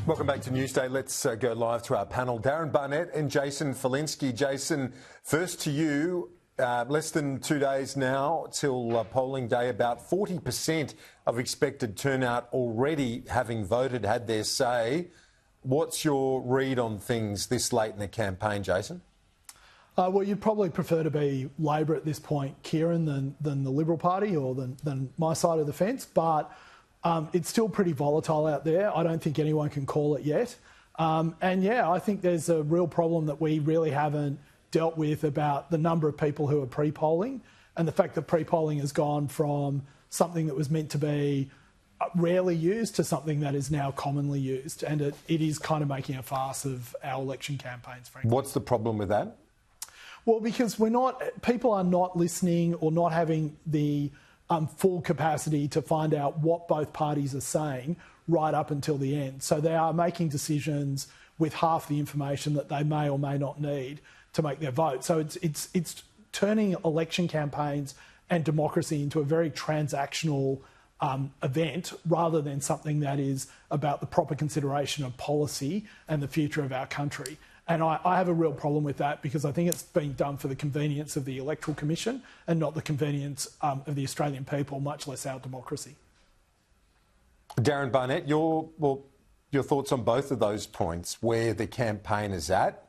Welcome back to Newsday. Let's go live to our panel. Darren Barnett and Jason Falinski. Jason, first to you. Less than 2 days now till polling day. About 40% of expected turnout already having voted, had their say. What's your read on things this late in the campaign, Jason? Well, you'd probably prefer to be Labor at this point, Kieran, than the Liberal Party or than my side of the fence. But it's still pretty volatile out there. I don't think anyone can call it yet. And yeah, I think there's a real problem that we really haven't dealt with about the number of people who are pre-polling, and the fact that pre-polling has gone from something that was meant to be rarely used to something that is now commonly used. And it is kind of making a farce of our election campaigns, frankly. What's the problem with that? Well, because people are not listening or not having the full capacity to find out what both parties are saying right up until the end. So they are making decisions with half the information that they may or may not need to make their vote. So it's turning election campaigns and democracy into a very transactional event rather than something that is about the proper consideration of policy and the future of our country. And I have a real problem with that, because I think it's being done for the convenience of the Electoral Commission and not the convenience of the Australian people, much less our democracy. Darren Barnett, your thoughts on both of those points, where the campaign is at.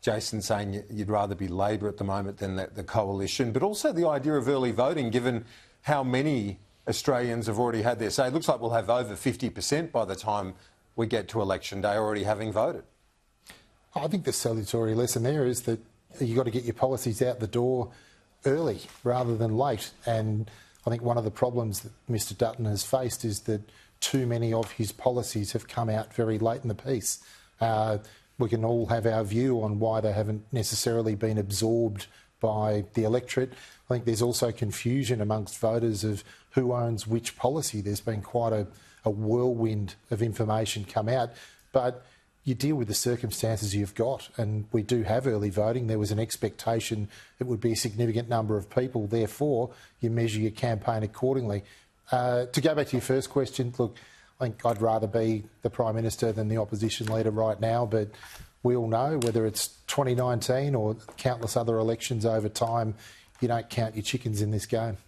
Jason saying you'd rather be Labor at the moment than the coalition, but also the idea of early voting, given how many Australians have already had their say. It looks like we'll have over 50% by the time we get to election day already having voted. I think the salutary lesson there is that you've got to get your policies out the door early rather than late. And I think one of the problems that Mr Dutton has faced is that too many of his policies have come out very late in the piece. We can all have our view on why they haven't necessarily been absorbed by the electorate. I think there's also confusion amongst voters of who owns which policy. There's been quite a whirlwind of information come out. But you deal with the circumstances you've got, and we do have early voting. There was an expectation it would be a significant number of people, therefore you measure your campaign accordingly. To go back to your first question, look, I think I'd rather be the Prime Minister than the opposition leader right now, but we all know, whether it's 2019 or countless other elections over time, you don't count your chickens in this game.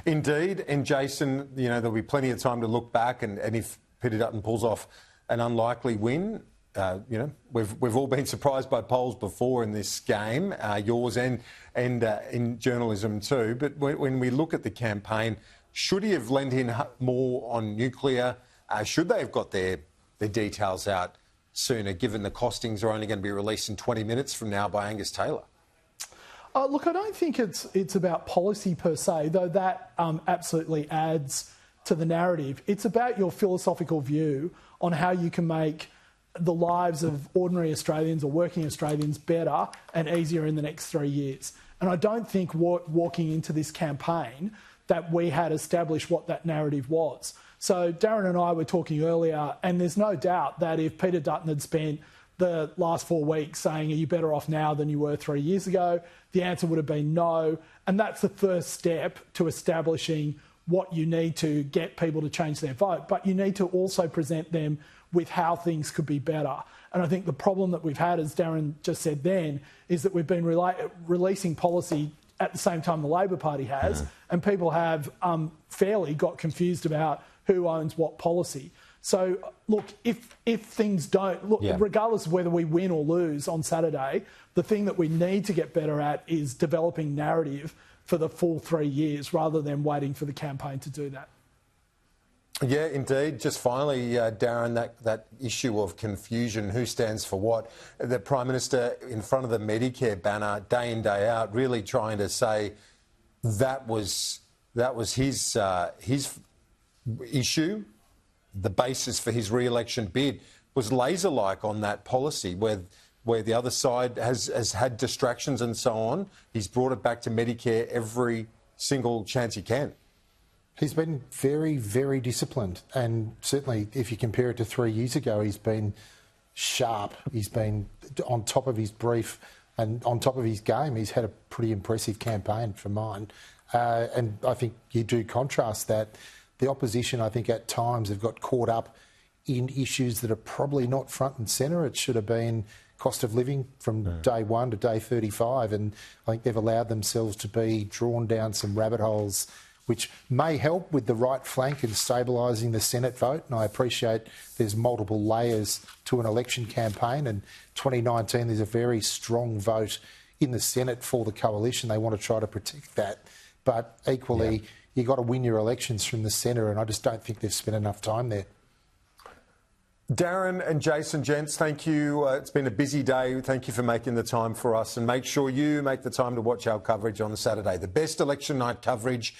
Indeed, and Jason, there'll be plenty of time to look back, and if Peter Dutton pulls off an unlikely win, we've all been surprised by polls before in this game, yours and in journalism too. But when we look at the campaign, should he have lent in more on nuclear? Should they have got their details out sooner, given the costings are only going to be released in 20 minutes from now by Angus Taylor? Look, I don't think it's about policy per se, though that absolutely adds to the narrative. It's about your philosophical view on how you can make the lives of ordinary Australians or working Australians better and easier in the next 3 years. And I don't think walking into this campaign that we had established what that narrative was. So Darren and I were talking earlier, and there's no doubt that if Peter Dutton had spent the last 4 weeks saying, are you better off now than you were 3 years ago, the answer would have been no. And that's the first step to establishing what you need to get people to change their vote. But you need to also present them with how things could be better. And I think the problem that we've had, as Darren just said then, is that we've been releasing policy at the same time the Labor Party has, and people have fairly got confused about who owns what policy. So, look, if things don't... Look, regardless of whether we win or lose on Saturday, the thing that we need to get better at is developing narrative for the full 3 years rather than waiting for the campaign to do that. Yeah, indeed. Just finally, Darren, that issue of confusion, who stands for what. The Prime Minister in front of the Medicare banner, day in, day out, really trying to say that was his issue. The basis for his re-election bid was laser-like on that policy, where the other side has had distractions and so on. He's brought it back to Medicare every single chance he can. He's been very, very disciplined, and certainly if you compare it to 3 years ago, he's been sharp. He's been on top of his brief and on top of his game. He's had a pretty impressive campaign for mine. And I think you do contrast that. The opposition, I think, at times have got caught up in issues that are probably not front and centre. It should have been cost of living from day 1 to day 35, and I think they've allowed themselves to be drawn down some rabbit holes, which may help with the right flank in stabilising the Senate vote. And I appreciate there's multiple layers to an election campaign, and 2019 there's a very strong vote in the Senate for the coalition. They want to try to protect that. But equally, you've got to win your elections from the centre, and I just don't think they've spent enough time there. Darren and Jason, gents, thank you. It's been a busy day. Thank you for making the time for us, and make sure you make the time to watch our coverage on Saturday. The best election night coverage